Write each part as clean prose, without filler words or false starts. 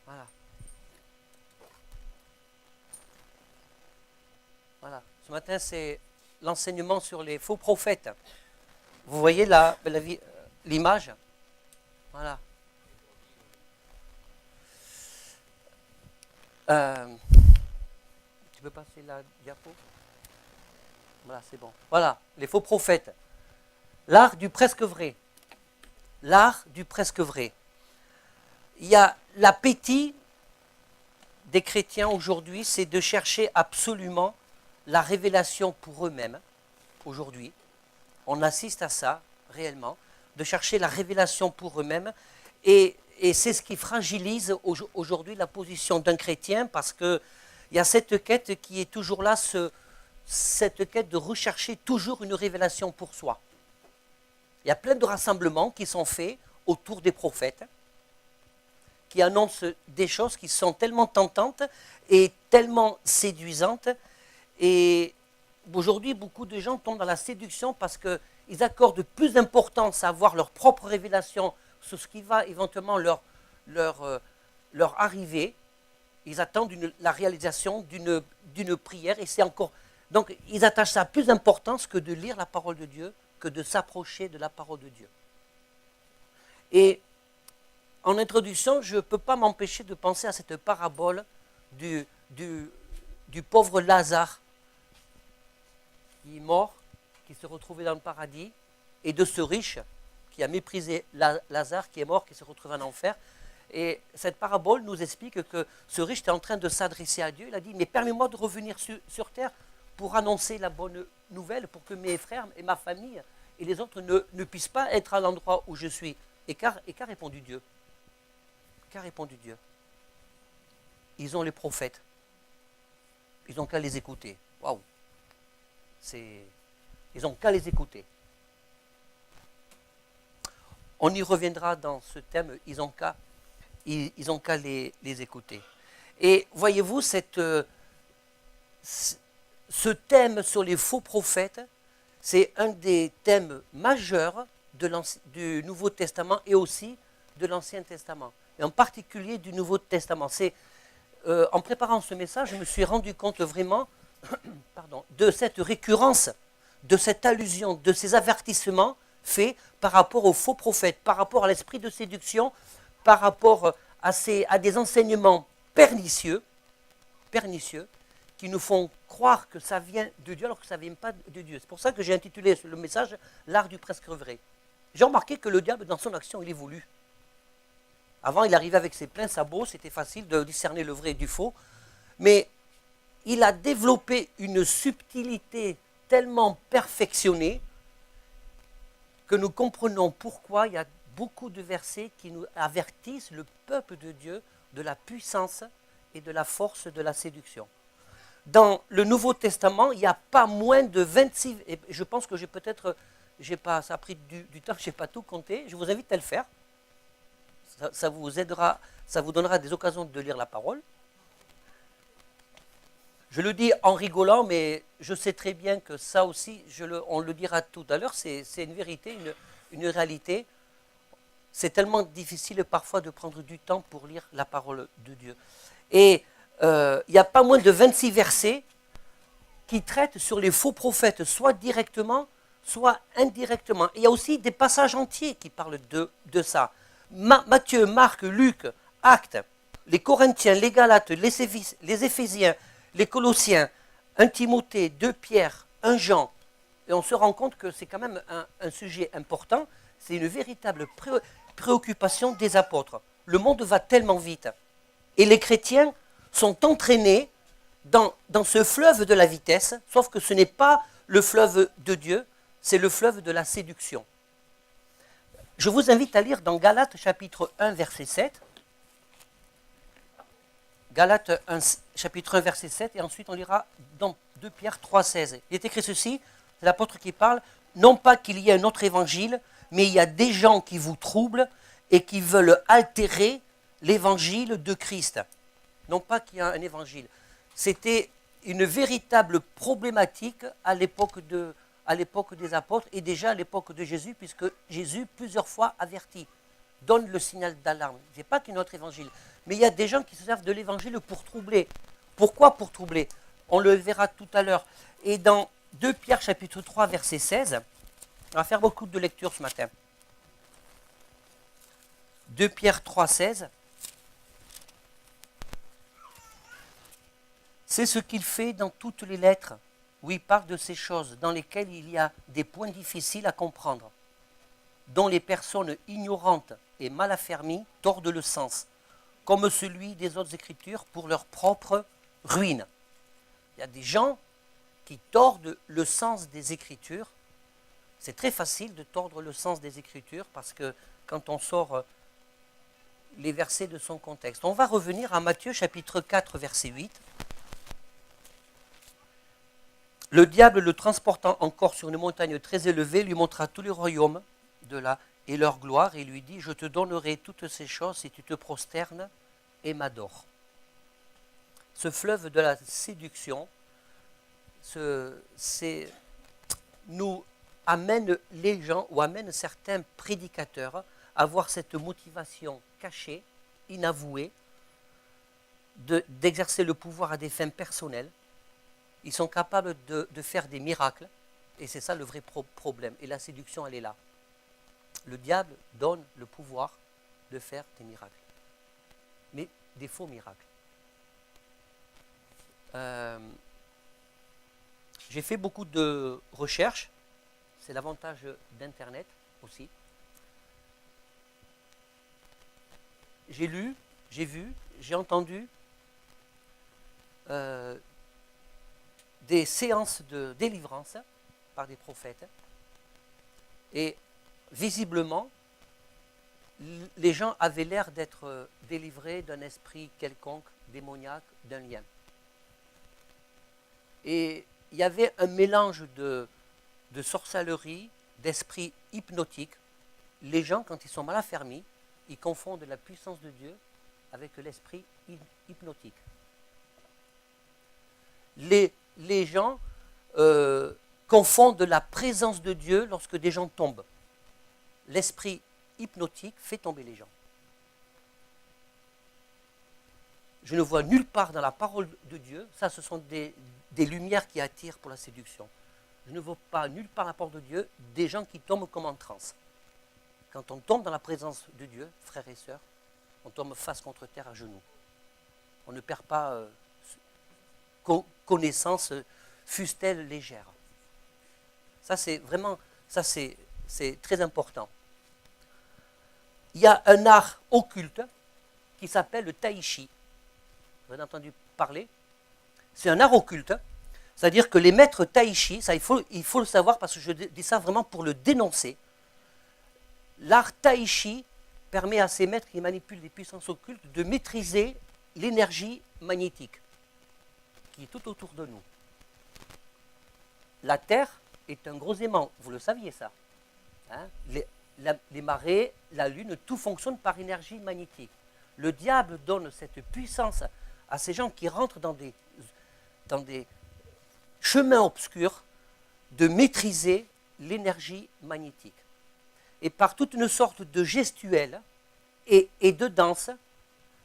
Voilà. Voilà. Ce matin, c'est l'enseignement sur les faux prophètes. Vous voyez l'image? Voilà. Euh, tu peux passer la diapo? Voilà, c'est bon. Voilà, les faux prophètes. L'art du presque vrai. L'art du presque vrai. Il y a l'appétit des chrétiens aujourd'hui, c'est de chercher absolument la révélation pour eux-mêmes. Aujourd'hui, on assiste à ça réellement, de chercher la révélation pour eux-mêmes. Et c'est ce qui fragilise aujourd'hui la position d'un chrétien, parce qu'il y a cette quête qui est toujours là, cette quête de rechercher toujours une révélation pour soi. Il y a plein de rassemblements qui sont faits autour des prophètes, qui annoncent des choses qui sont tellement tentantes et tellement séduisantes. Et aujourd'hui, beaucoup de gens tombent dans la séduction parce qu'ils accordent plus d'importance à avoir leur propre révélation sur ce qui va éventuellement leur arriver. Ils attendent la réalisation d'une prière, et c'est encore... Donc, ils attachent ça à plus d'importance que de lire la parole de Dieu, que de s'approcher de la parole de Dieu. Et en introduction, je ne peux pas m'empêcher de penser à cette parabole du pauvre Lazare qui est mort, qui se retrouvait dans le paradis, et de ce riche qui a méprisé Lazare, qui est mort, qui se retrouve en enfer. Et cette parabole nous explique que ce riche était en train de s'adresser à Dieu. Il a dit, mais permets-moi de revenir sur terre pour annoncer la bonne nouvelle, pour que mes frères et ma famille et les autres ne puissent pas être à l'endroit où je suis. Et qu'a répondu Dieu? Qu'a répondu Dieu? Ils ont les prophètes. Ils n'ont qu'à les écouter. Waouh! Ils n'ont qu'à les écouter. On y reviendra dans ce thème, ils n'ont qu'à les écouter. Et voyez-vous, ce thème sur les faux prophètes, c'est un des thèmes majeurs du Nouveau Testament et aussi de l'Ancien Testament. Et en particulier du Nouveau Testament. En préparant ce message, je me suis rendu compte vraiment de cette récurrence, de cette allusion, de ces avertissements faits par rapport aux faux prophètes, par rapport à l'esprit de séduction, par rapport à des enseignements pernicieux, qui nous font croire que ça vient de Dieu alors que ça ne vient pas de Dieu. C'est pour ça que j'ai intitulé le message « L'art du presque vrai ». J'ai remarqué que le diable, dans son action, il évolue. Avant, il arrivait avec ses pleins sabots, c'était facile de discerner le vrai du faux, mais il a développé une subtilité tellement perfectionnée que nous comprenons pourquoi il y a beaucoup de versets qui nous avertissent le peuple de Dieu de la puissance et de la force de la séduction. Dans le Nouveau Testament, il n'y a pas moins de 26, et je pense que ça a pris du temps, je n'ai pas tout compté, je vous invite à le faire. Ça vous aidera, ça vous donnera des occasions de lire la parole. Je le dis en rigolant, mais je sais très bien que ça aussi, on le dira tout à l'heure, c'est une vérité, une réalité. C'est tellement difficile parfois de prendre du temps pour lire la parole de Dieu. Et il n'y a pas moins de 26 versets qui traitent sur les faux prophètes, soit directement, soit indirectement. Et il y a aussi des passages entiers qui parlent de ça. Matthieu, Marc, Luc, Actes, les Corinthiens, les Galates, les Éphésiens, les Colossiens, 1 Timothée, 2 Pierre, 1 Jean. Et on se rend compte que c'est quand même un sujet important. C'est une véritable préoccupation des apôtres. Le monde va tellement vite. Et les chrétiens sont entraînés dans ce fleuve de la vitesse, sauf que ce n'est pas le fleuve de Dieu, c'est le fleuve de la séduction. Je vous invite à lire dans Galates chapitre 1, verset 7. Galates 1, chapitre 1, verset 7, et ensuite on lira dans 2 Pierre 3, 16. Il est écrit ceci, c'est l'apôtre qui parle, non pas qu'il y ait un autre évangile, mais il y a des gens qui vous troublent et qui veulent altérer l'évangile de Christ. Non pas qu'il y a un évangile. C'était une véritable problématique à l'époque des apôtres et déjà à l'époque de Jésus, puisque Jésus plusieurs fois avertit donne le signal d'alarme. Ce n'est pas qu'un autre évangile. Mais il y a des gens qui se servent de l'évangile pour troubler. Pourquoi pour troubler? On le verra tout à l'heure. Et dans 2 Pierre chapitre 3, verset 16, on va faire beaucoup de lectures ce matin. 2 Pierre 3, 16. C'est ce qu'il fait dans toutes les lettres, où il parle de ces choses dans lesquelles il y a des points difficiles à comprendre, dont les personnes ignorantes et mal affermies tordent le sens, comme celui des autres Écritures pour leur propre ruine. Il y a des gens qui tordent le sens des Écritures. C'est très facile de tordre le sens des Écritures parce que quand on sort les versets de son contexte. On va revenir à Matthieu chapitre 4, verset 8. Le diable, le transportant encore sur une montagne très élevée, lui montra tous les royaumes de là et leur gloire, et lui dit, je te donnerai toutes ces choses si tu te prosternes et m'adores. Ce fleuve de la séduction nous amène les gens, ou amène certains prédicateurs à avoir cette motivation cachée, inavouée, d'exercer le pouvoir à des fins personnelles. Ils sont capables de faire des miracles, et c'est ça le vrai problème. Et la séduction, elle est là. Le diable donne le pouvoir de faire des miracles, mais des faux miracles. J'ai fait beaucoup de recherches, c'est l'avantage d'Internet aussi. J'ai lu, j'ai vu, j'ai entendu des séances de délivrance par des prophètes. Et visiblement, les gens avaient l'air d'être délivrés d'un esprit quelconque, démoniaque, d'un lien. Et il y avait un mélange de sorcellerie, d'esprit hypnotique. Les gens, quand ils sont mal affermis, ils confondent la puissance de Dieu avec l'esprit hypnotique. Les gens confondent la présence de Dieu lorsque des gens tombent. L'esprit hypnotique fait tomber les gens. Je ne vois nulle part dans la parole de Dieu, ça ce sont des lumières qui attirent pour la séduction. Je ne vois pas nulle part dans la parole de Dieu des gens qui tombent comme en transe. Quand on tombe dans la présence de Dieu, frères et sœurs, on tombe face contre terre à genoux. On ne perd pas connaissance, fût-elle légère. Ça c'est vraiment, c'est très important. Il y a un art occulte qui s'appelle le tai chi. Vous avez entendu parler? C'est un art occulte, c'est-à-dire que les maîtres tai chi, ça il faut le savoir parce que je dis ça vraiment pour le dénoncer. L'art tai chi permet à ces maîtres qui manipulent des puissances occultes de maîtriser l'énergie magnétique qui est tout autour de nous. La Terre est un gros aimant, vous le saviez ça. Hein? Les marées, la Lune, tout fonctionne par énergie magnétique. Le diable donne cette puissance à ces gens qui rentrent dans des chemins obscurs de maîtriser l'énergie magnétique. Et par toute une sorte de gestuelle et de danse,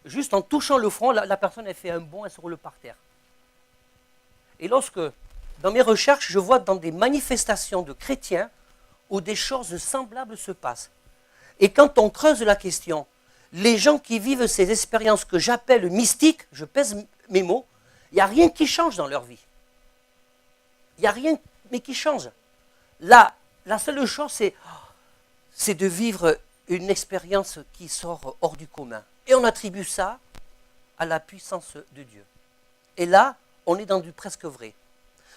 juste en touchant le front, la personne elle fait un bond, elle se roule par terre. Et lorsque, dans mes recherches, je vois dans des manifestations de chrétiens où des choses semblables se passent. Et quand on creuse la question, les gens qui vivent ces expériences que j'appelle mystiques, je pèse mes mots, il n'y a rien qui change dans leur vie. Il n'y a rien mais qui change. La seule chose, c'est de vivre une expérience qui sort hors du commun. Et on attribue ça à la puissance de Dieu. Et là, on est dans du presque vrai.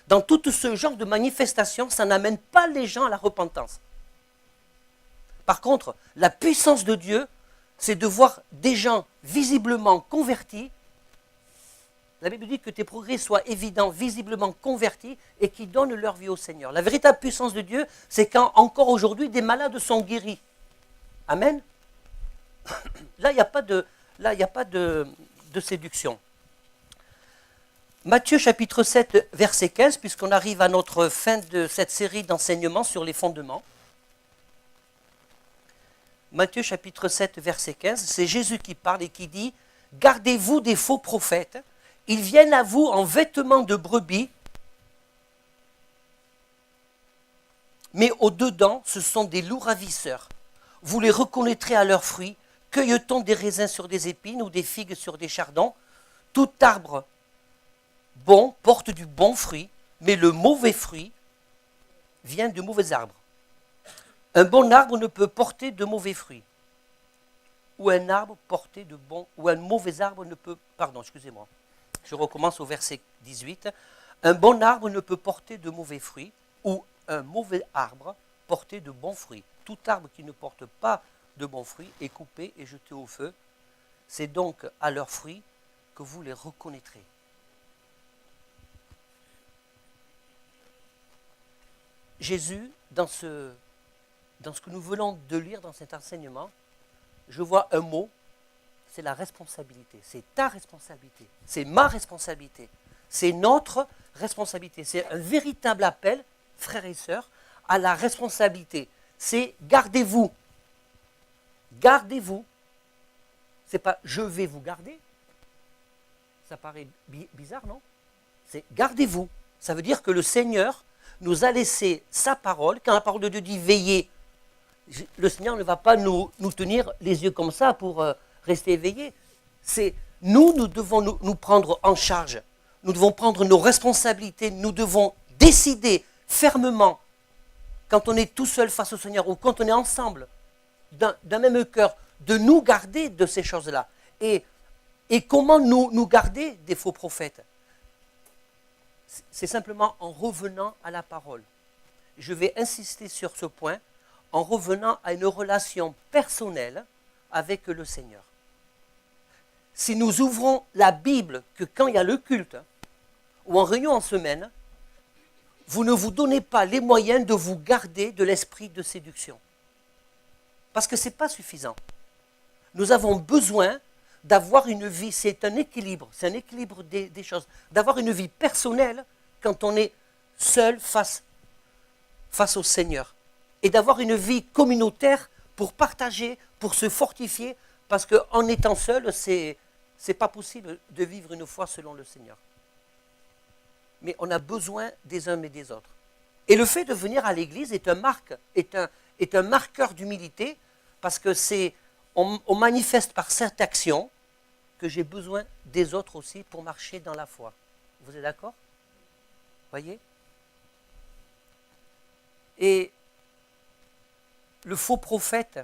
Dans tout ce genre de manifestation, ça n'amène pas les gens à la repentance. Par contre, la puissance de Dieu, c'est de voir des gens visiblement convertis. La Bible dit que tes progrès soient évidents, visiblement convertis et qui donnent leur vie au Seigneur. La véritable puissance de Dieu, c'est quand encore aujourd'hui des malades sont guéris. Amen. Là, il n'y a pas de séduction. Matthieu chapitre 7, verset 15, puisqu'on arrive à notre fin de cette série d'enseignements sur les fondements. Matthieu chapitre 7, verset 15, c'est Jésus qui parle et qui dit « Gardez-vous des faux prophètes, ils viennent à vous en vêtements de brebis, mais au-dedans, ce sont des loups ravisseurs. Vous les reconnaîtrez à leurs fruits. Cueille-t-on des raisins sur des épines ou des figues sur des chardons? Tout arbre bon porte du bon fruit, mais le mauvais fruit vient de mauvais arbres. Un bon arbre ne peut porter de mauvais fruits. Ou un arbre porter de bons, ou un mauvais arbre ne peut... Pardon, excusez-moi. Je recommence au verset 18. Un bon arbre ne peut porter de mauvais fruits, ou un mauvais arbre porter de bons fruits. Tout arbre qui ne porte pas de bons fruits est coupé et jeté au feu. C'est donc à leurs fruits que vous les reconnaîtrez. Jésus, dans ce que nous venons de lire dans cet enseignement, je vois un mot, c'est la responsabilité. C'est ta responsabilité, c'est ma responsabilité, c'est notre responsabilité. C'est un véritable appel, frères et sœurs, à la responsabilité. C'est gardez-vous. Gardez-vous. C'est pas je vais vous garder. Ça paraît bizarre, non? C'est gardez-vous. Ça veut dire que le Seigneur nous a laissé sa parole. Quand la parole de Dieu dit veillez, le Seigneur ne va pas nous tenir les yeux comme ça pour rester éveillés. C'est nous devons nous prendre en charge. Nous devons prendre nos responsabilités. Nous devons décider fermement, quand on est tout seul face au Seigneur ou quand on est ensemble, d'un même cœur, de nous garder de ces choses-là. Et comment nous garder des faux prophètes? C'est simplement en revenant à la parole. Je vais insister sur ce point, en revenant à une relation personnelle avec le Seigneur. Si nous ouvrons la Bible que quand il y a le culte, ou en réunion en semaine, vous ne vous donnez pas les moyens de vous garder de l'esprit de séduction. Parce que ce n'est pas suffisant. Nous avons besoin d'avoir une vie, c'est un équilibre des choses, d'avoir une vie personnelle quand on est seul face au Seigneur. Et d'avoir une vie communautaire pour partager, pour se fortifier, parce qu'en étant seul, c'est pas possible de vivre une foi selon le Seigneur. Mais on a besoin des uns et des autres. Et le fait de venir à l'église est un marqueur d'humilité, parce que on manifeste par cette action que j'ai besoin des autres aussi pour marcher dans la foi. Vous êtes d'accord? Voyez? Et le faux prophète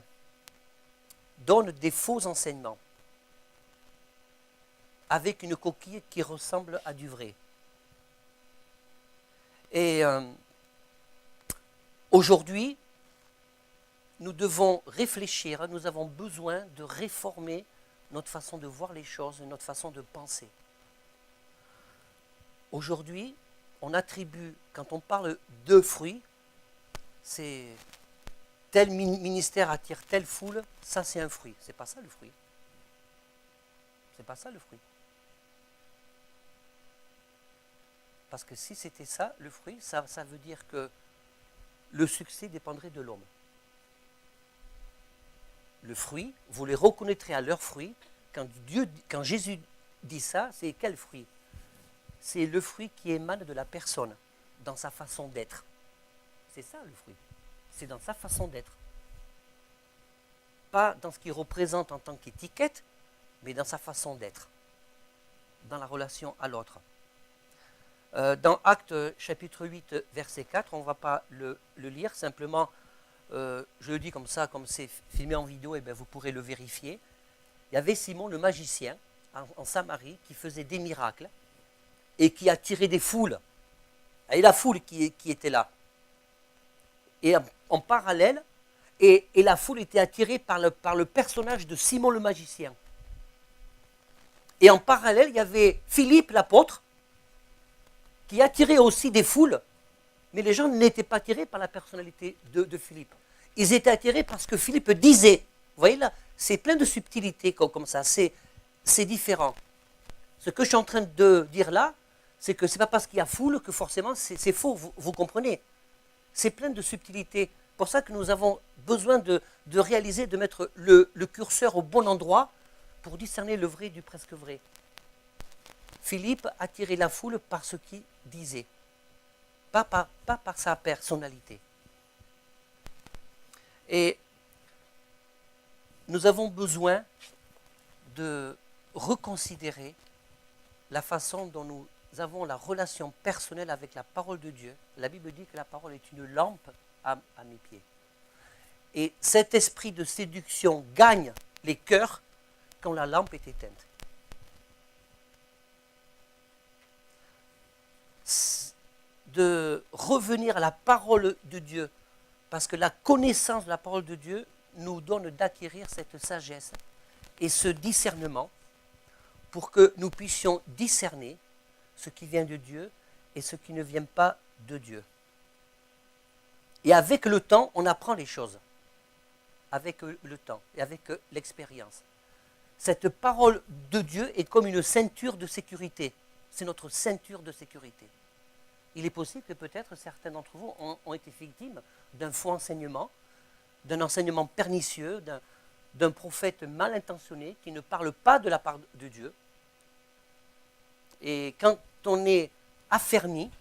donne des faux enseignements avec une coquille qui ressemble à du vrai. Et aujourd'hui, nous devons réfléchir, nous avons besoin de réformer notre façon de voir les choses, notre façon de penser. Aujourd'hui, on attribue, quand on parle de fruits, c'est tel ministère attire telle foule, ça c'est un fruit. C'est pas ça le fruit. C'est pas ça le fruit. Parce que si c'était ça, le fruit, ça veut dire que le succès dépendrait de l'homme. Le fruit, vous les reconnaîtrez à leurs fruits. Quand Jésus dit ça, c'est quel fruit? C'est le fruit qui émane de la personne, dans sa façon d'être. C'est ça le fruit. C'est dans sa façon d'être. Pas dans ce qu'il représente en tant qu'étiquette, mais dans sa façon d'être, dans la relation à l'autre. Dans Actes chapitre 8, verset 4, on ne va pas le lire, simplement, je le dis comme ça, comme c'est filmé en vidéo, et bien vous pourrez le vérifier. Il y avait Simon le magicien, en Samarie, qui faisait des miracles, et qui attirait des foules. Et la foule qui était là. Et en parallèle, et la foule était attirée par le personnage de Simon le magicien. Et en parallèle, il y avait Philippe l'apôtre, qui attirait aussi des foules, mais les gens n'étaient pas attirés par la personnalité de Philippe. Ils étaient attirés parce que Philippe disait. Vous voyez là, c'est plein de subtilités comme ça, c'est différent. Ce que je suis en train de dire là, c'est que ce n'est pas parce qu'il y a foule que forcément c'est faux, vous comprenez. C'est plein de subtilités. pour ça que nous avons besoin de réaliser, de mettre le curseur au bon endroit pour discerner le vrai du presque vrai. Philippe attirait la foule par ce qu'il disait, pas par sa personnalité. Et nous avons besoin de reconsidérer la façon dont nous avons la relation personnelle avec la parole de Dieu. La Bible dit que la parole est une lampe à mes pieds. Et cet esprit de séduction gagne les cœurs quand la lampe est éteinte. De revenir à la parole de Dieu, parce que la connaissance de la parole de Dieu nous donne d'acquérir cette sagesse et ce discernement pour que nous puissions discerner ce qui vient de Dieu et ce qui ne vient pas de Dieu. Et avec le temps, on apprend les choses. Avec le temps et avec l'expérience. Cette parole de Dieu est comme une ceinture de sécurité. C'est notre ceinture de sécurité. Il est possible que peut-être certains d'entre vous ont été victimes d'un faux enseignement, d'un enseignement pernicieux, d'un prophète mal intentionné qui ne parle pas de la part de Dieu. Et quand on est affermi,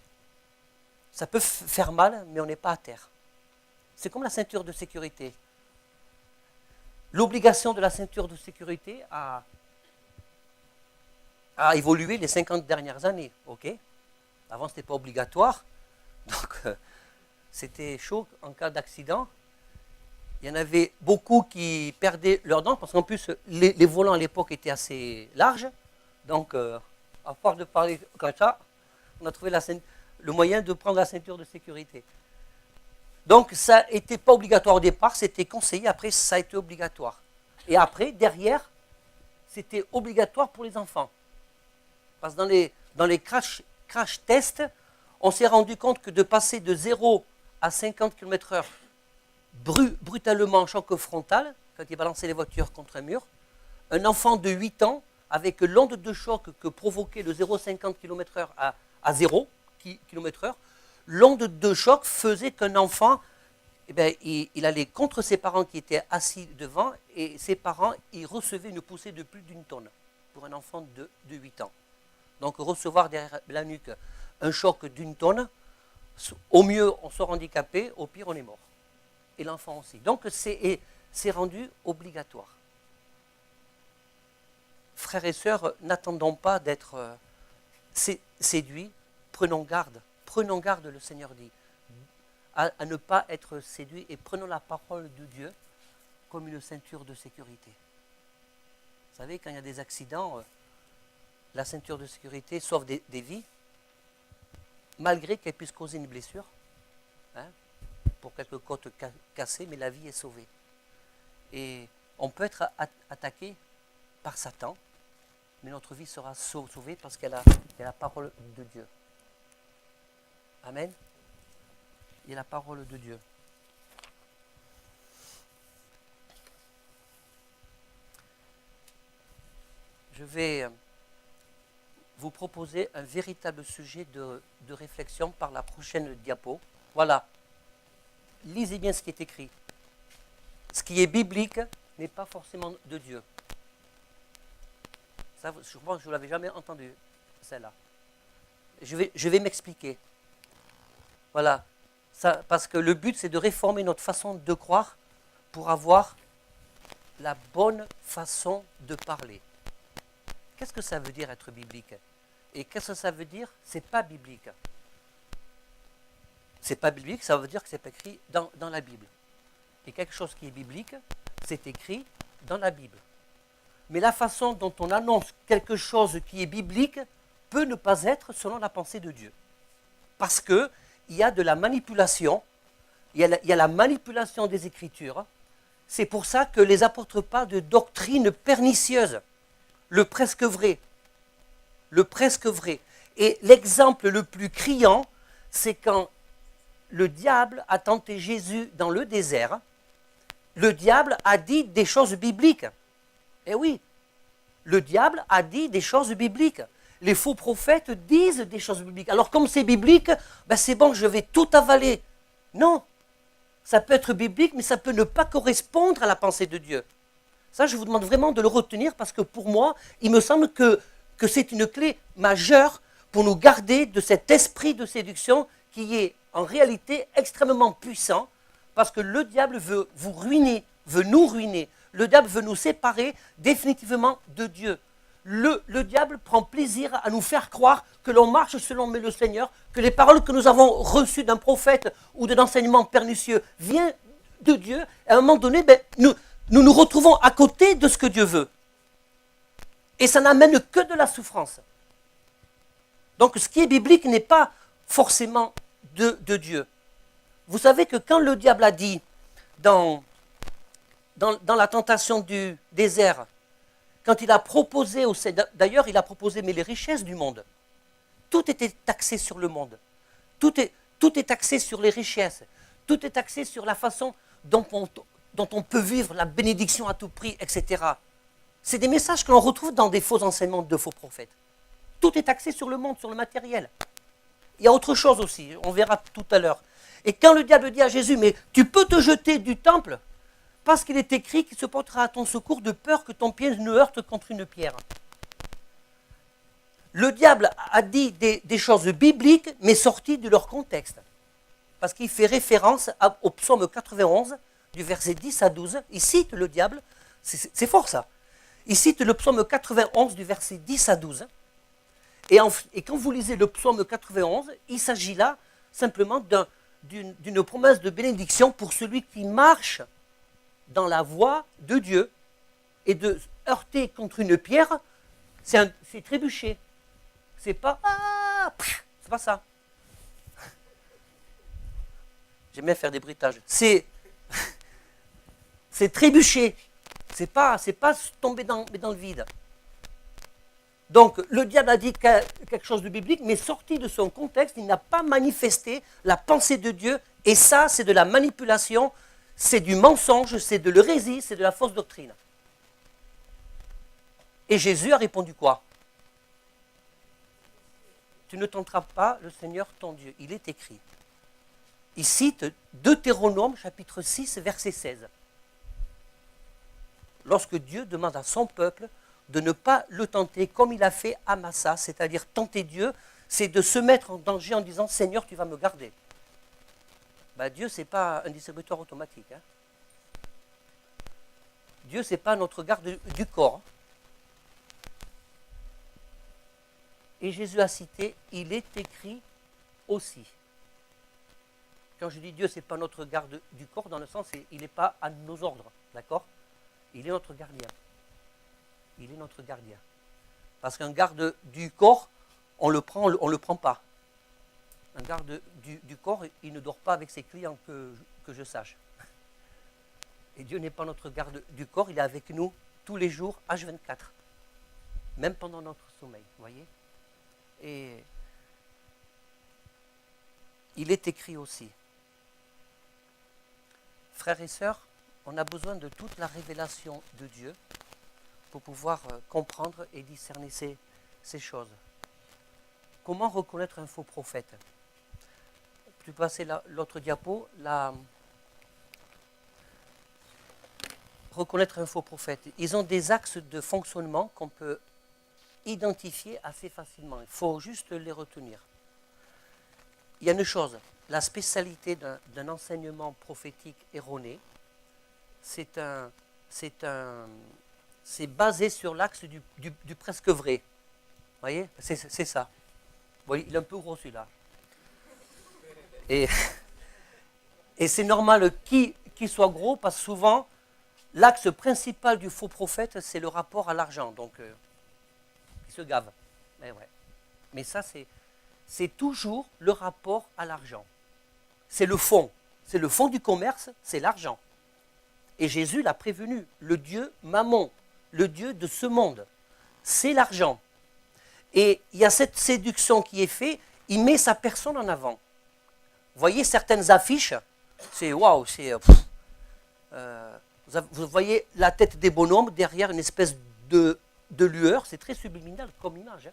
ça peut faire mal, mais on n'est pas à terre. C'est comme la ceinture de sécurité. L'obligation de la ceinture de sécurité a évolué les 50 dernières années. Ok ? Avant, ce n'était pas obligatoire. Donc, c'était chaud en cas d'accident. Il y en avait beaucoup qui perdaient leurs dents, parce qu'en plus, les volants à l'époque étaient assez larges. Donc, à force de parler comme ça, on a trouvé le moyen de prendre la ceinture de sécurité. Donc, ça n'était pas obligatoire au départ, c'était conseillé, après, ça a été obligatoire. Et après, derrière, c'était obligatoire pour les enfants. Parce que dans les crash tests, on s'est rendu compte que de passer de 0 à 50 km/h brutalement en choc frontal, quand il balançait les voitures contre un mur, un enfant de 8 ans, avec l'onde de choc que provoquait le 0,50 km/h à 0 km/h, l'onde de choc faisait qu'un enfant, il allait contre ses parents qui étaient assis devant, et ses parents, ils recevaient une poussée de plus d'1 tonne pour un enfant de 8 ans. Donc recevoir derrière la nuque un choc d'1 tonne, au mieux on sort handicapé, au pire on est mort. Et l'enfant aussi. Donc c'est rendu obligatoire. Frères et sœurs, n'attendons pas d'être séduits, prenons garde, le Seigneur dit, à ne pas être séduits, et prenons la parole de Dieu comme une ceinture de sécurité. Vous savez, quand il y a des accidents, la ceinture de sécurité sauve des vies, malgré qu'elle puisse causer une blessure, pour quelques côtes cassées, mais la vie est sauvée. Et on peut être attaqué par Satan, mais notre vie sera sauvée parce qu'elle a la parole de Dieu. Amen. Il y a la parole de Dieu. Je vais vous proposer un véritable sujet de réflexion par la prochaine diapo. Voilà. Lisez bien ce qui est écrit. Ce qui est biblique n'est pas forcément de Dieu. Ça, je pense que je ne l'avais jamais entendu, celle-là. Je vais m'expliquer. Voilà. Ça, parce que le but, c'est de réformer notre façon de croire pour avoir la bonne façon de parler. Qu'est-ce que ça veut dire être biblique? Et qu'est-ce que ça veut dire? C'est pas biblique. C'est pas biblique, ça veut dire que c'est écrit dans la Bible. Et quelque chose qui est biblique, c'est écrit dans la Bible. Mais la façon dont on annonce quelque chose qui est biblique peut ne pas être selon la pensée de Dieu. Parce qu'il y a de la manipulation, il y a la manipulation des Écritures. C'est pour ça que les apôtres parlent de doctrine pernicieuse, le presque vrai. Le presque vrai. Et l'exemple le plus criant, c'est quand le diable a tenté Jésus dans le désert. Le diable a dit des choses bibliques. Eh oui, le diable a dit des choses bibliques. Les faux prophètes disent des choses bibliques. Alors comme c'est biblique, c'est bon, je vais tout avaler. Non, ça peut être biblique, mais ça peut ne pas correspondre à la pensée de Dieu. Ça, je vous demande vraiment de le retenir parce que pour moi, il me semble que c'est une clé majeure pour nous garder de cet esprit de séduction qui est en réalité extrêmement puissant parce que le diable veut vous ruiner, veut nous ruiner. Le diable veut nous séparer définitivement de Dieu. Le diable prend plaisir à nous faire croire que l'on marche selon le Seigneur, que les paroles que nous avons reçues d'un prophète ou d'un enseignement pernicieux viennent de Dieu. À un moment donné, nous retrouvons à côté de ce que Dieu veut. Et ça n'amène que de la souffrance. Donc ce qui est biblique n'est pas forcément de Dieu. Vous savez que quand le diable a dit dans la tentation du désert, quand il a proposé au Seigneur, d'ailleurs il a proposé mais les richesses du monde, tout était axé sur le monde, tout est axé sur les richesses, tout est axé sur la façon dont on peut vivre la bénédiction à tout prix, etc. C'est des messages que l'on retrouve dans des faux enseignements de faux prophètes. Tout est axé sur le monde, sur le matériel. Il y a autre chose aussi, on verra tout à l'heure. Et quand le diable dit à Jésus, mais tu peux te jeter du temple, parce qu'il est écrit qu'il se portera à ton secours de peur que ton pied ne heurte contre une pierre. Le diable a dit des choses bibliques, mais sorties de leur contexte. Parce qu'il fait référence au psaume 91, du verset 10 à 12. Il cite le diable, c'est fort ça. Il cite le psaume 91 du verset 10 à 12. Et quand vous lisez le psaume 91, il s'agit là simplement d'une promesse de bénédiction pour celui qui marche dans la voie de Dieu, et de heurter contre une pierre, c'est trébucher. C'est pas c'est pas ça. J'aime bien faire des bruitages. C'est trébucher. C'est pas tomber dans le vide. Donc le diable a dit quelque chose de biblique, mais sorti de son contexte, il n'a pas manifesté la pensée de Dieu, et ça, c'est de la manipulation. C'est du mensonge, c'est de l'hérésie, c'est de la fausse doctrine. Et Jésus a répondu quoi? Tu ne tenteras pas le Seigneur ton Dieu. Il est écrit. Il cite Deutéronome chapitre 6 verset 16. Lorsque Dieu demande à son peuple de ne pas le tenter comme il a fait à Massa, c'est-à-dire tenter Dieu, c'est de se mettre en danger en disant Seigneur, tu vas me garder. Dieu, ce n'est pas un distributeur automatique. Hein. Dieu, ce n'est pas notre garde du corps. Et Jésus a cité, il est écrit aussi. Quand je dis Dieu, ce n'est pas notre garde du corps, dans le sens, il n'est pas à nos ordres. D'accord? Il est notre gardien. Il est notre gardien. Parce qu'un garde du corps, on le prend pas. Un garde du corps, il ne dort pas avec ses clients que je sache. Et Dieu n'est pas notre garde du corps, il est avec nous tous les jours, H24. Même pendant notre sommeil, vous voyez. Et il est écrit aussi. Frères et sœurs, on a besoin de toute la révélation de Dieu pour pouvoir comprendre et discerner ces choses. Comment reconnaître un faux prophète? Tu peux passer l'autre diapo. Reconnaître un faux prophète. Ils ont des axes de fonctionnement qu'on peut identifier assez facilement. Il faut juste les retenir. Il y a une chose, la spécialité d'un enseignement prophétique erroné, c'est basé sur l'axe du presque vrai. Vous voyez, c'est ça. Vous voyez, il est un peu gros celui-là. Et c'est normal qu'il soit gros parce que souvent, l'axe principal du faux prophète, c'est le rapport à l'argent. Donc, il se gave. Mais ça, c'est toujours le rapport à l'argent. C'est le fond. C'est le fond du commerce, c'est l'argent. Et Jésus l'a prévenu. Le Dieu Mammon, le Dieu de ce monde, c'est l'argent. Et il y a cette séduction qui est faite, il met sa personne en avant. Vous voyez certaines affiches, c'est waouh, vous voyez la tête des bonhommes derrière une espèce de lueur, c'est très subliminal comme image. Hein.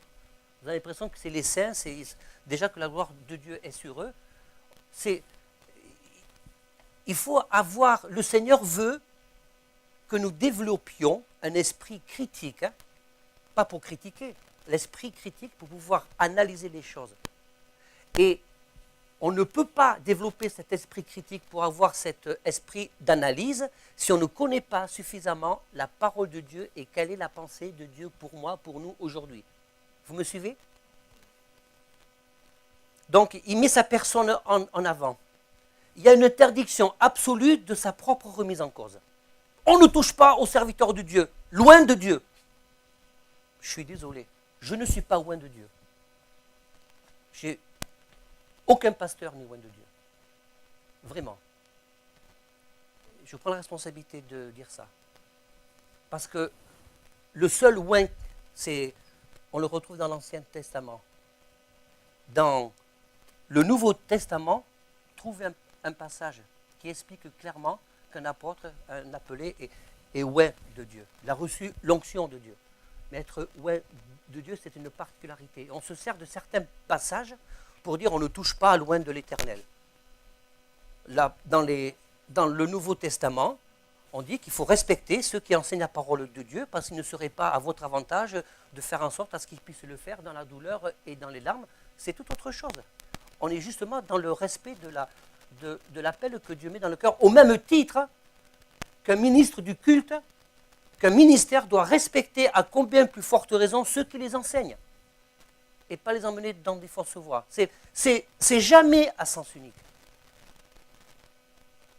Vous avez l'impression que c'est les saints, c'est déjà que la gloire de Dieu est sur eux. il faut avoir, le Seigneur veut que nous développions un esprit critique, hein, pas pour critiquer, l'esprit critique pour pouvoir analyser les choses. Et on ne peut pas développer cet esprit critique pour avoir cet esprit d'analyse si on ne connaît pas suffisamment la parole de Dieu et quelle est la pensée de Dieu pour moi, pour nous aujourd'hui. Vous me suivez? Donc, il met sa personne en avant. Il y a une interdiction absolue de sa propre remise en cause. On ne touche pas au serviteur de Dieu, loin de Dieu. Je suis désolé, je ne suis pas loin de Dieu. J'ai aucun pasteur n'est loin de Dieu. Vraiment. Je prends la responsabilité de dire ça. Parce que le seul loin, on le retrouve dans l'Ancien Testament. Dans le Nouveau Testament, trouve un passage qui explique clairement qu'un apôtre, un appelé, est loin de Dieu. Il a reçu l'onction de Dieu. Mais être loin de Dieu, c'est une particularité. On se sert de certains passages pour dire on ne touche pas loin de l'Éternel. Là, dans le Nouveau Testament, on dit qu'il faut respecter ceux qui enseignent la parole de Dieu parce qu'il ne serait pas à votre avantage de faire en sorte à ce qu'ils puissent le faire dans la douleur et dans les larmes. C'est tout autre chose. On est justement dans le respect de l'appel que Dieu met dans le cœur, au même titre qu'un ministre du culte, qu'un ministère doit respecter à combien plus forte raison ceux qui les enseignent et pas les emmener dans des fausses voies. C'est jamais à sens unique.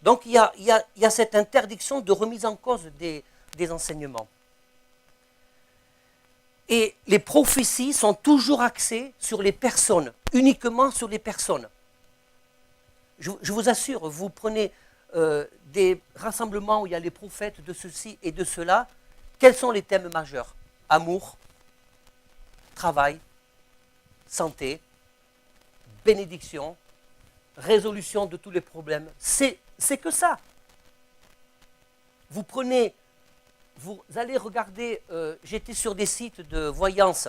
Donc il y a cette interdiction de remise en cause des enseignements. Et les prophéties sont toujours axées sur les personnes, uniquement sur les personnes. Je vous assure, vous prenez des rassemblements où il y a les prophètes de ceci et de cela, quels sont les thèmes majeurs? Amour, travail, santé, bénédiction, résolution de tous les problèmes. C'est que ça. Vous allez regarder, j'étais sur des sites de voyance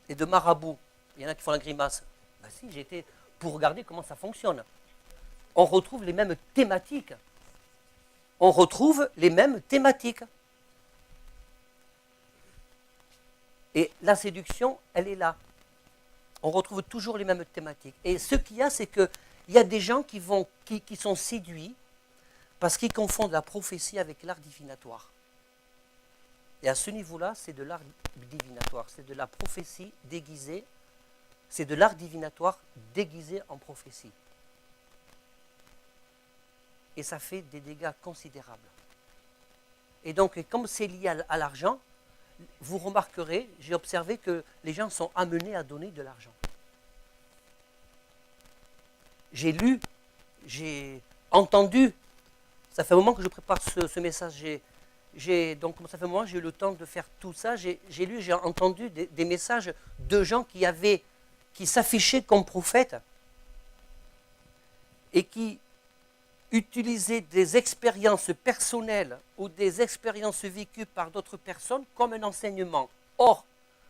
et de marabout. Il y en a qui font la grimace. Ben si, j'étais pour regarder comment ça fonctionne. On retrouve les mêmes thématiques. On retrouve les mêmes thématiques. Et la séduction, elle est là. On retrouve toujours les mêmes thématiques. Et ce qu'il y a, c'est qu'il y a des gens qui sont séduits parce qu'ils confondent la prophétie avec l'art divinatoire. Et à ce niveau-là, c'est de l'art divinatoire. C'est de la prophétie déguisée. C'est de l'art divinatoire déguisé en prophétie. Et ça fait des dégâts considérables. Et donc, comme c'est lié à l'argent, vous remarquerez, j'ai observé que les gens sont amenés à donner de l'argent. J'ai lu, j'ai entendu, ça fait un moment que je prépare ce message, donc ça fait un moment que j'ai eu le temps de faire tout ça, j'ai lu, j'ai entendu des messages de gens qui s'affichaient comme prophètes et qui utiliser des expériences personnelles ou des expériences vécues par d'autres personnes comme un enseignement. Or,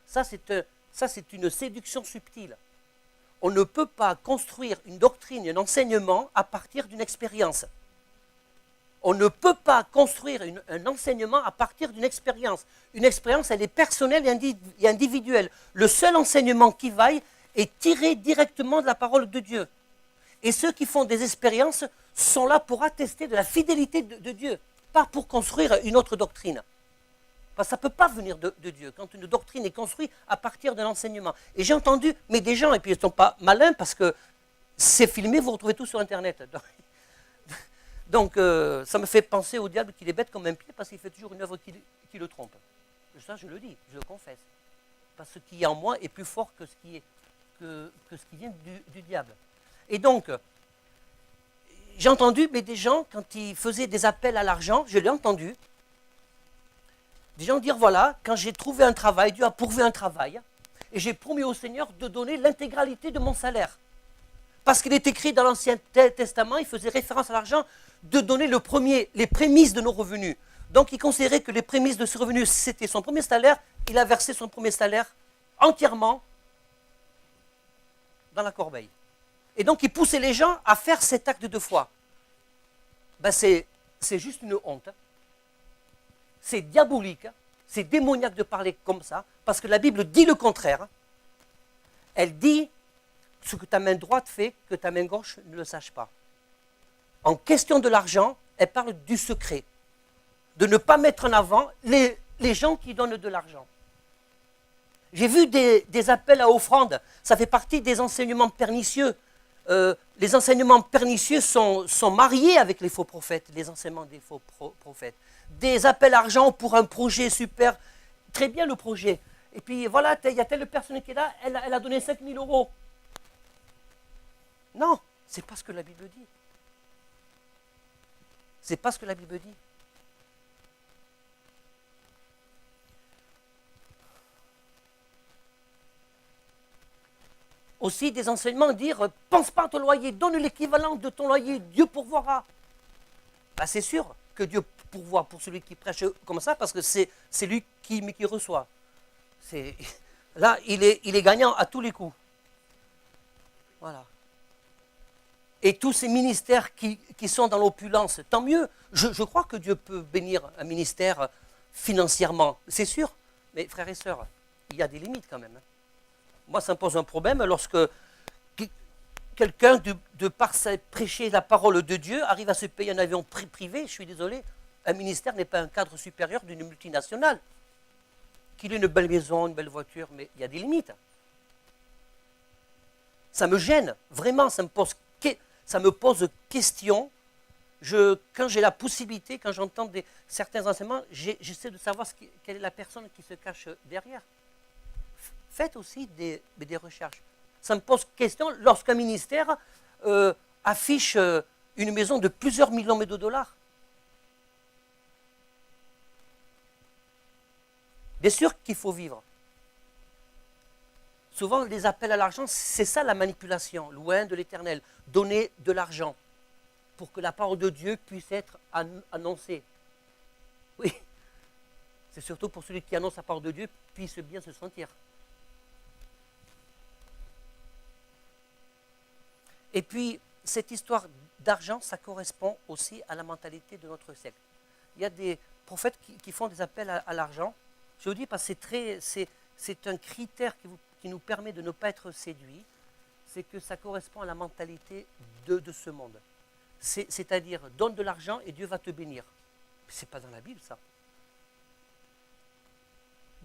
ça c'est une séduction subtile. On ne peut pas construire une doctrine, un enseignement à partir d'une expérience. On ne peut pas construire un enseignement à partir d'une expérience. Une expérience, elle est personnelle et individuelle. Le seul enseignement qui vaille est tiré directement de la parole de Dieu. Et ceux qui font des expériences sont là pour attester de la fidélité de Dieu, pas pour construire une autre doctrine. Parce que ça ne peut pas venir de Dieu, quand une doctrine est construite à partir de l'enseignement. Et j'ai entendu, mais des gens, et puis ils ne sont pas malins, parce que c'est filmé, vous retrouvez tout sur Internet. Donc ça me fait penser au diable qu'il est bête comme un pied, parce qu'il fait toujours une œuvre qui le trompe. Ça, je le dis, je le confesse. Parce que ce qui est en moi est plus fort que ce qui vient du diable. Et donc, j'ai entendu, mais des gens, quand ils faisaient des appels à l'argent, je l'ai entendu, des gens dire, voilà, quand j'ai trouvé un travail, Dieu a pourvu un travail, et j'ai promis au Seigneur de donner l'intégralité de mon salaire. Parce qu'il est écrit dans l'Ancien Testament, il faisait référence à l'argent, de donner les prémices de nos revenus. Donc il considérait que les prémices de ce revenu, c'était son premier salaire, il a versé son premier salaire entièrement dans la corbeille. Et donc, il poussait les gens à faire cet acte de foi. ben c'est juste une honte. C'est diabolique, c'est démoniaque de parler comme ça, parce que la Bible dit le contraire. Elle dit ce que ta main droite fait, que ta main gauche ne le sache pas. En question de l'argent, elle parle du secret, de ne pas mettre en avant les gens qui donnent de l'argent. J'ai vu des appels à offrande, ça fait partie des enseignements pernicieux. Les enseignements pernicieux sont mariés avec les faux prophètes, les enseignements des faux prophètes. Des appels à argent pour un projet super, très bien le projet. Et puis voilà, il y a telle personne qui est là, elle a donné 5 000 euros. Non, c'est pas ce que la Bible dit. C'est pas ce que la Bible dit. Aussi des enseignements dire pense pas à ton loyer, donne l'équivalent de ton loyer, Dieu pourvoira. Ben, c'est sûr que Dieu pourvoit pour celui qui prêche comme ça, parce que c'est lui qui reçoit. Là, il est gagnant à tous les coups. Voilà. Et tous ces ministères qui sont dans l'opulence, tant mieux. Je crois que Dieu peut bénir un ministère financièrement, c'est sûr. Mais frères et sœurs, il y a des limites quand même. Moi, ça me pose un problème lorsque quelqu'un, de par prêcher la parole de Dieu, arrive à se payer un avion privé. Je suis désolé, un ministère n'est pas un cadre supérieur d'une multinationale. Qu'il ait une belle maison, une belle voiture, mais il y a des limites. Ça me gêne, vraiment, ça me pose question. Quand j'ai la possibilité, quand j'entends certains enseignements, j'essaie de savoir quelle est la personne qui se cache derrière. Faites aussi des recherches. Ça me pose question lorsqu'un ministère affiche une maison de plusieurs millions de dollars. Bien sûr qu'il faut vivre. Souvent, les appels à l'argent, c'est ça la manipulation, loin de l'Éternel. Donner de l'argent pour que la parole de Dieu puisse être annoncée. Oui, c'est surtout pour celui qui annonce la parole de Dieu puisse bien se sentir. Et puis, cette histoire d'argent, ça correspond aussi à la mentalité de notre siècle. Il y a des prophètes qui font des appels à l'argent. Je vous dis parce que c'est un critère qui nous permet de ne pas être séduits, c'est que ça correspond à la mentalité de ce monde. C'est-à-dire, donne de l'argent et Dieu va te bénir. Ce n'est pas dans la Bible, ça.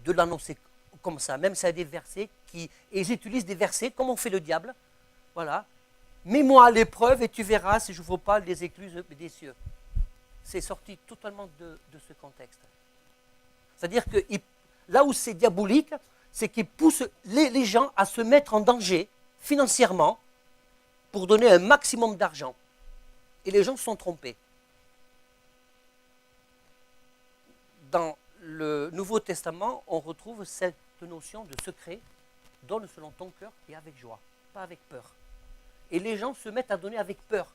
De l'annoncer comme ça, même s'il y a des versets et ils utilisent des versets comme on fait le diable. Voilà. Mets-moi à l'épreuve et tu verras si je ne vaux pas les écluses des cieux. C'est sorti totalement de ce contexte. C'est-à-dire que là où c'est diabolique, c'est qu'il pousse les gens à se mettre en danger financièrement pour donner un maximum d'argent. Et les gens se sont trompés. Dans le Nouveau Testament, on retrouve cette notion de secret, donne selon ton cœur et avec joie, pas avec peur. Et les gens se mettent à donner avec peur.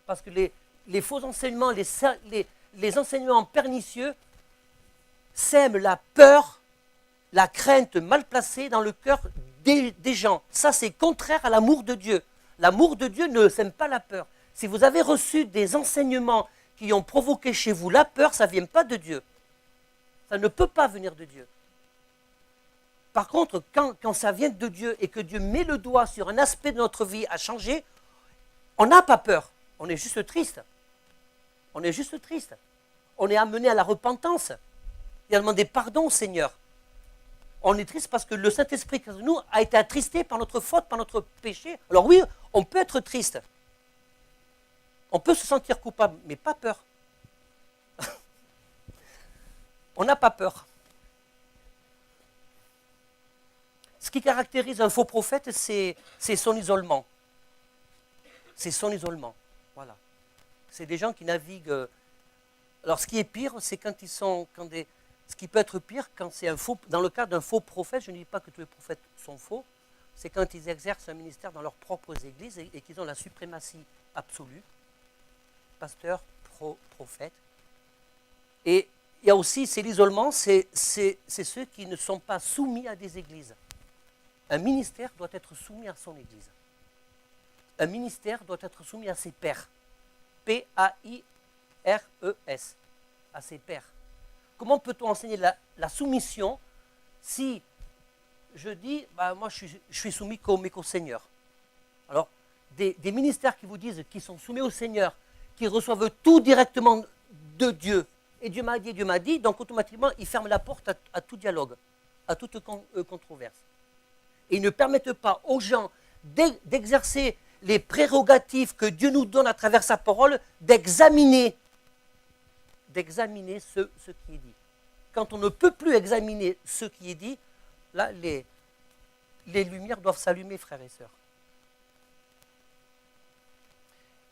Parce que les faux enseignements, les enseignements pernicieux sèment la peur, la crainte mal placée dans le cœur des gens. Ça, c'est contraire à l'amour de Dieu. L'amour de Dieu ne sème pas la peur. Si vous avez reçu des enseignements qui ont provoqué chez vous la peur, ça ne vient pas de Dieu. Ça ne peut pas venir de Dieu. Par contre, quand ça vient de Dieu et que Dieu met le doigt sur un aspect de notre vie à changer, on n'a pas peur. On est juste triste. On est juste triste. On est amené à la repentance et à demander pardon au Seigneur. On est triste parce que le Saint-Esprit qui est en nous a été attristé par notre faute, par notre péché. Alors oui, on peut être triste. On peut se sentir coupable, mais pas peur. On n'a pas peur. Ce qui caractérise un faux prophète, c'est son isolement. C'est son isolement. Voilà. C'est des gens qui naviguent. Alors, ce qui est pire, c'est quand ils sont. Ce qui peut être pire, quand c'est un faux. Dans le cas d'un faux prophète, je ne dis pas que tous les prophètes sont faux, c'est quand ils exercent un ministère dans leurs propres églises et qu'ils ont la suprématie absolue. Pasteur, prophète. Et il y a aussi, c'est l'isolement, c'est ceux qui ne sont pas soumis à des églises. Un ministère doit être soumis à son église. Un ministère doit être soumis à ses pairs. P-A-I-R-S. S, à ses pairs. Comment peut-on enseigner la soumission si je dis, moi je suis soumis qu'au Seigneur? Alors, des ministères qui vous disent qu'ils sont soumis au Seigneur, qui reçoivent tout directement de Dieu, et Dieu m'a dit, donc automatiquement, ils ferment la porte à tout dialogue, à toute controverse. Et ils ne permettent pas aux gens d'exercer les prérogatives que Dieu nous donne à travers sa parole, d'examiner ce qui est dit. Quand on ne peut plus examiner ce qui est dit, là, les lumières doivent s'allumer, frères et sœurs.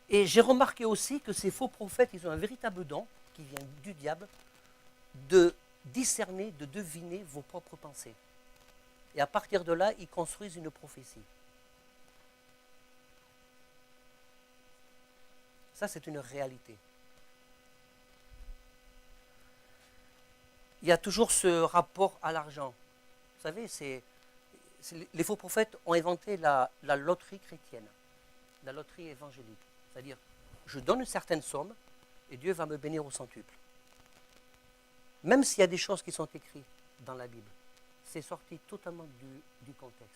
Et j'ai remarqué aussi que ces faux prophètes, ils ont un véritable don, qui vient du diable, de discerner, de deviner vos propres pensées. Et à partir de là, ils construisent une prophétie. Ça, c'est une réalité. Il y a toujours ce rapport à l'argent. Vous savez, les faux prophètes ont inventé la loterie chrétienne, la loterie évangélique. C'est-à-dire, je donne une certaine somme et Dieu va me bénir au centuple. Même s'il y a des choses qui sont écrites dans la Bible, c'est sorti totalement du contexte.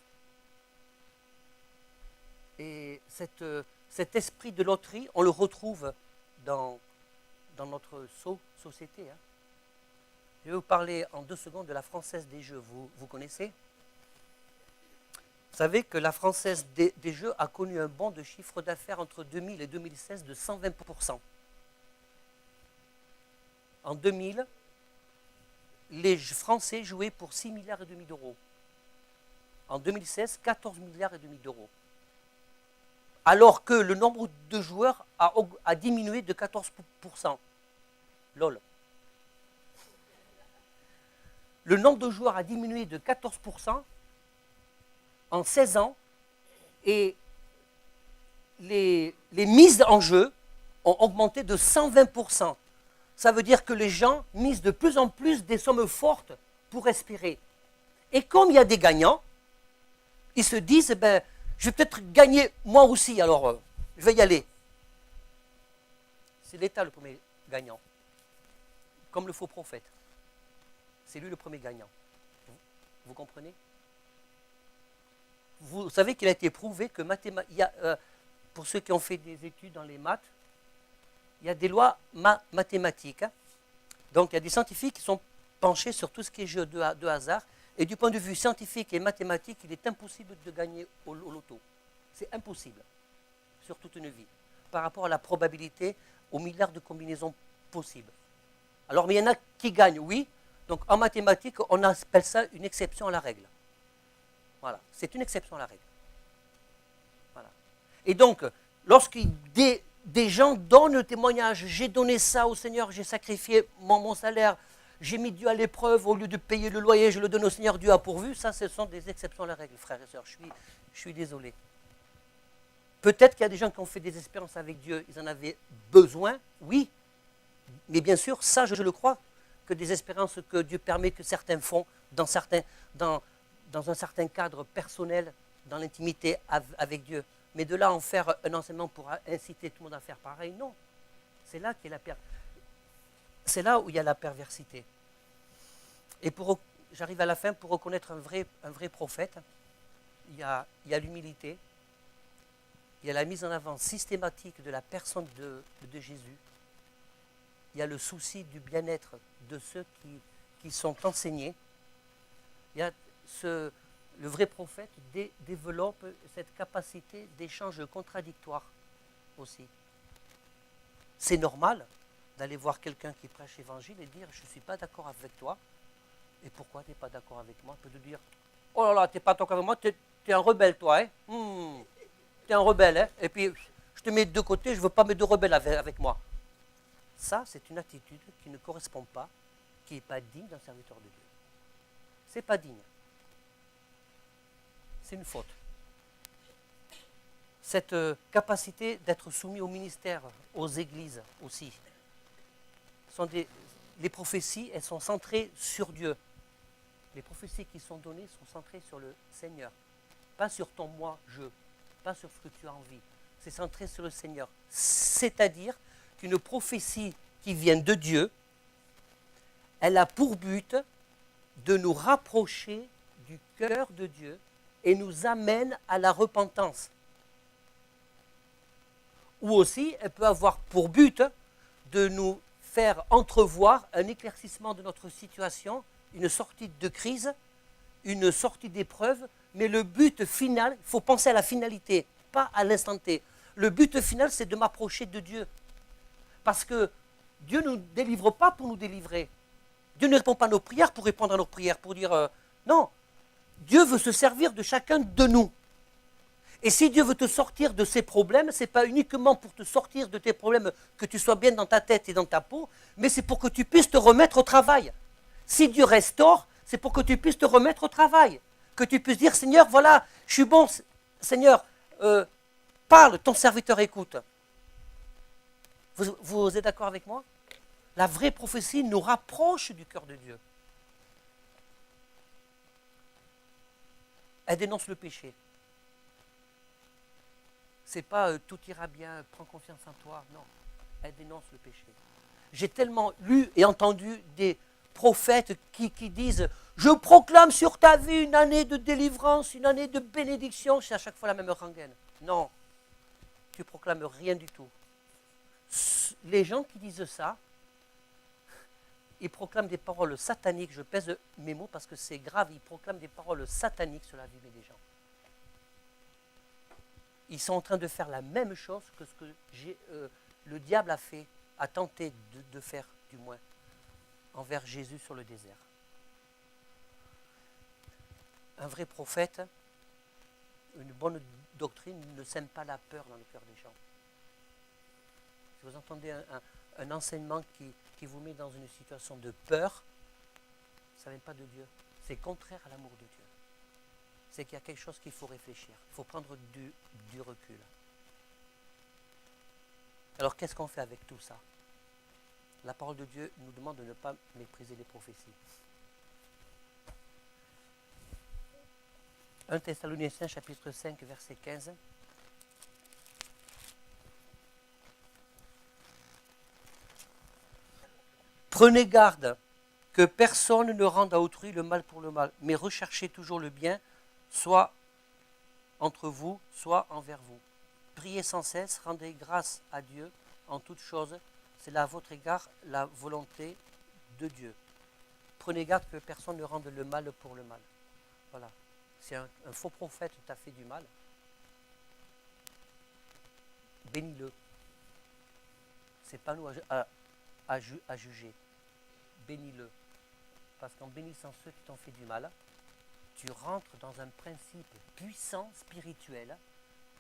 Et cet esprit de loterie, on le retrouve dans notre société. Hein. Je vais vous parler en 2 secondes de la Française des Jeux. Vous connaissez ? Vous savez que la Française des Jeux a connu un bond de chiffre d'affaires entre 2000 et 2016 de 120%. En 2000, les Français jouaient pour 6,5 milliards d'euros. En 2016, 14,5 milliards d'euros. Alors que le nombre de joueurs a diminué de 14%. Lol. Le nombre de joueurs a diminué de 14% en 16 ans et les mises en jeu ont augmenté de 120%. Ça veut dire que les gens misent de plus en plus des sommes fortes pour respirer. Et comme il y a des gagnants, ils se disent, je vais peut-être gagner moi aussi, alors je vais y aller. C'est l'État le premier gagnant, comme le faux prophète. C'est lui le premier gagnant. Vous comprenez ? Vous savez qu'il a été prouvé que pour ceux qui ont fait des études dans les maths, il y a des lois mathématiques. Hein. Donc il y a des scientifiques qui sont penchés sur tout ce qui est jeu de hasard. Et du point de vue scientifique et mathématique, il est impossible de gagner au loto. C'est impossible sur toute une vie. Par rapport à la probabilité, aux milliards de combinaisons possibles. Alors, mais il y en a qui gagnent, oui. Donc en mathématiques, on appelle ça une exception à la règle. Voilà, c'est une exception à la règle. Voilà. Et donc, lorsque des gens donnent le témoignage, j'ai donné ça au Seigneur, j'ai sacrifié mon salaire, j'ai mis Dieu à l'épreuve, au lieu de payer le loyer, je le donne au Seigneur, Dieu a pourvu, ça, ce sont des exceptions à la règle, frères et sœurs, je suis désolé. Peut-être qu'il y a des gens qui ont fait des expériences avec Dieu, ils en avaient besoin, oui, mais bien sûr, ça, je le crois, que des expériences que Dieu permet que certains font dans un certain cadre personnel, dans l'intimité avec Dieu. Mais de là en faire un enseignement pour inciter tout le monde à faire pareil, non. C'est là c'est là où il y a la perversité. Et j'arrive à la fin, pour reconnaître un vrai prophète, il y a l'humilité, il y a la mise en avant systématique de la personne de Jésus, il y a le souci du bien-être de ceux qui sont enseignés, il y a le vrai prophète développe cette capacité d'échange contradictoire aussi. C'est normal d'aller voir quelqu'un qui prêche l'évangile et dire « je ne suis pas d'accord avec toi ». Et pourquoi tu n'es pas d'accord avec moi? On peut te dire « oh là là, tu n'es pas d'accord avec moi, tu es un rebelle toi, hein tu es un rebelle, hein, et puis je te mets de côté, je ne veux pas mettre de rebelle avec moi ». Ça, c'est une attitude qui ne correspond pas, qui n'est pas digne d'un serviteur de Dieu. Ce n'est pas digne. C'est une faute. Cette capacité d'être soumis au ministère, aux églises aussi. Les prophéties, elles sont centrées sur Dieu. Les prophéties qui sont données sont centrées sur le Seigneur. Pas sur ton moi, pas sur ce que tu as envie. C'est centré sur le Seigneur. C'est-à-dire qu'une prophétie qui vient de Dieu, elle a pour but de nous rapprocher du cœur de Dieu et nous amène à la repentance. Ou aussi, elle peut avoir pour but de nous faire entrevoir un éclaircissement de notre situation, une sortie de crise, une sortie d'épreuve, mais le but final, il faut penser à la finalité, pas à l'instant T. Le but final, c'est de m'approcher de Dieu. Parce que Dieu ne nous délivre pas pour nous délivrer. Dieu ne répond pas à nos prières pour répondre à nos prières, pour dire non. Dieu veut se servir de chacun de nous. Et si Dieu veut te sortir de ces problèmes, ce n'est pas uniquement pour te sortir de tes problèmes, que tu sois bien dans ta tête et dans ta peau, mais c'est pour que tu puisses te remettre au travail. Si Dieu restaure, c'est pour que tu puisses te remettre au travail. Que tu puisses dire, Seigneur, voilà, je suis bon, Seigneur, parle, ton serviteur écoute. Vous êtes d'accord avec moi? La vraie prophétie nous rapproche du cœur de Dieu. Elle dénonce le péché. C'est pas tout ira bien, prends confiance en toi. Non, elle dénonce le péché. J'ai tellement lu et entendu des prophètes qui disent « Je proclame sur ta vie une année de délivrance, une année de bénédiction. » C'est à chaque fois la même rengaine. Non, tu proclames rien du tout. Les gens qui disent ça, ils proclament des paroles sataniques. Je pèse mes mots parce que c'est grave. Ils proclament des paroles sataniques sur la vie des gens. Ils sont en train de faire la même chose que ce que le diable a fait, a tenté de faire, du moins, envers Jésus sur le désert. Un vrai prophète, une bonne doctrine ne sème pas la peur dans le cœur des gens. Si vous entendez un enseignement qui vous met dans une situation de peur, ça ne vient pas de Dieu. C'est contraire à l'amour de Dieu. C'est qu'il y a quelque chose qu'il faut réfléchir. Il faut prendre du recul. Alors qu'est-ce qu'on fait avec tout ça? La parole de Dieu nous demande de ne pas mépriser les prophéties. 1 Thessaloniciens chapitre 5 verset 15. Prenez garde que personne ne rende à autrui le mal pour le mal, mais recherchez toujours le bien, soit entre vous, soit envers vous. Priez sans cesse, rendez grâce à Dieu en toutes choses. C'est là à votre égard la volonté de Dieu. Prenez garde que personne ne rende le mal pour le mal. Voilà. Si un faux prophète t'a fait du mal, bénis-le. Ce n'est pas nous à juger. Bénis-le. Parce qu'en bénissant ceux qui t'ont fait du mal, tu rentres dans un principe puissant, spirituel,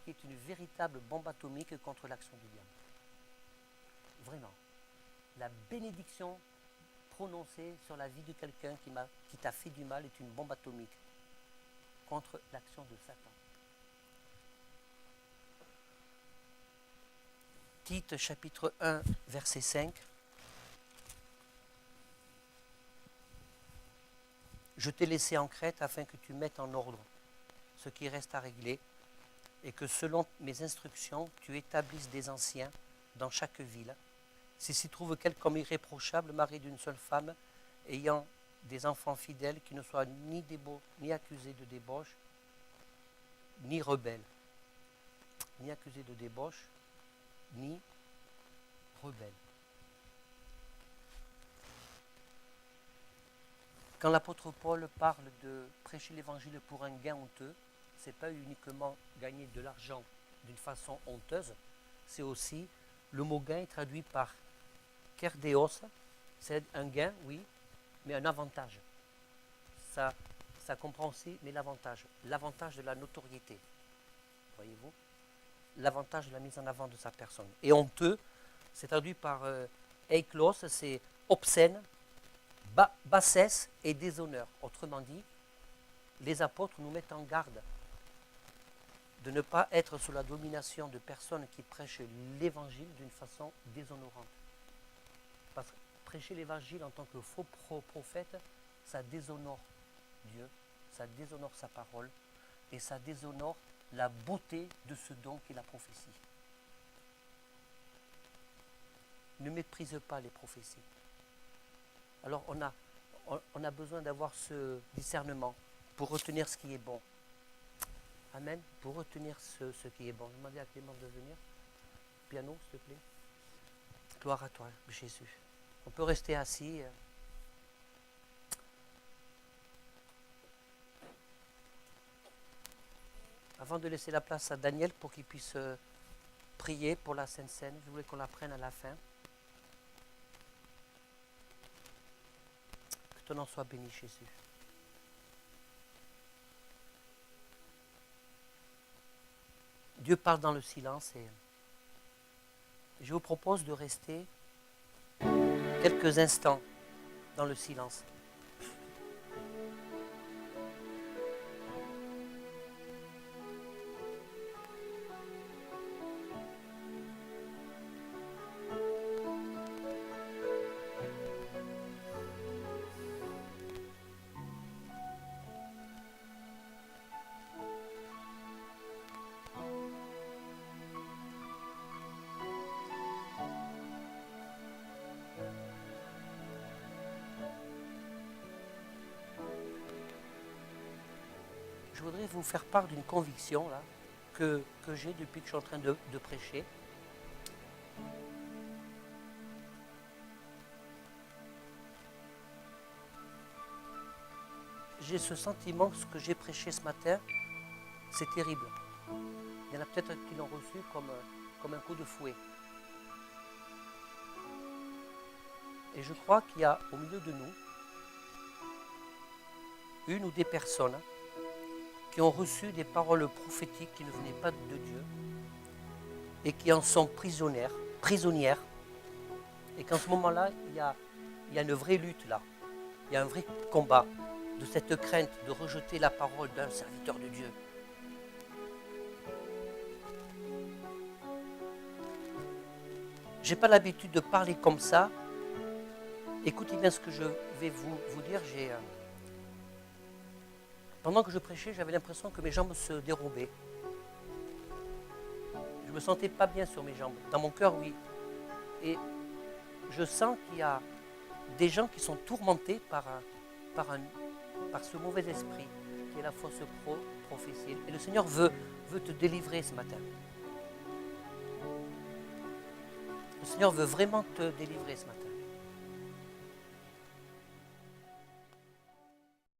qui est une véritable bombe atomique contre l'action du diable. Vraiment. La bénédiction prononcée sur la vie de quelqu'un qui t'a fait du mal est une bombe atomique contre l'action de Satan. Tite chapitre 1, verset 5. Je t'ai laissé en Crète afin que tu mettes en ordre ce qui reste à régler et que selon mes instructions, tu établisses des anciens dans chaque ville. Si s'y trouve quelque homme irréprochable, marié d'une seule femme, ayant des enfants fidèles qui ne soient ni accusés de débauche, ni rebelles. Ni accusés de débauche, ni rebelles. Quand l'apôtre Paul parle de prêcher l'évangile pour un gain honteux, ce n'est pas uniquement gagner de l'argent d'une façon honteuse, c'est aussi, le mot gain est traduit par kerdeos, c'est un gain, oui, mais un avantage. Ça comprend aussi, mais l'avantage de la notoriété, voyez-vous, l'avantage de la mise en avant de sa personne. Et honteux, c'est traduit par eiklos, c'est obscène, bassesse et déshonneur. Autrement dit, les apôtres nous mettent en garde de ne pas être sous la domination de personnes qui prêchent l'évangile d'une façon déshonorante. Parce que prêcher l'évangile en tant que faux prophète, ça déshonore Dieu, ça déshonore sa parole et ça déshonore la beauté de ce don qu'est la prophétie. ne méprise pas les prophéties. Alors on a besoin d'avoir ce discernement pour retenir ce qui est bon. Amen. Pour retenir ce qui est bon. Je vais demander à Clément de venir. Piano, s'il te plaît. Gloire à toi, Jésus. On peut rester assis. Avant de laisser la place à Daniel pour qu'il puisse prier pour la Sainte Seine, je voulais qu'on la prenne à la fin. Que ton nom soit béni, Jésus. Dieu parle dans le silence et je vous propose de rester quelques instants dans le silence. Je voudrais vous faire part d'une conviction là, que j'ai depuis que je suis en train de prêcher. J'ai ce sentiment que ce que j'ai prêché ce matin, c'est terrible. Il y en a peut-être qui l'ont reçu comme un coup de fouet. Et je crois qu'il y a au milieu de nous une ou des personnes qui ont reçu des paroles prophétiques qui ne venaient pas de Dieu et qui en sont prisonnières, et qu'en ce moment-là, il y a une vraie lutte là, il y a un vrai combat de cette crainte de rejeter la parole d'un serviteur de Dieu. Je n'ai pas l'habitude de parler comme ça. Écoutez bien ce que je vais vous dire. Pendant que je prêchais, j'avais l'impression que mes jambes se dérobaient. Je ne me sentais pas bien sur mes jambes. Dans mon cœur, oui. Et je sens qu'il y a des gens qui sont tourmentés par ce mauvais esprit, qui est la fausse prophétie. Et le Seigneur veut te délivrer ce matin. Le Seigneur veut vraiment te délivrer ce matin.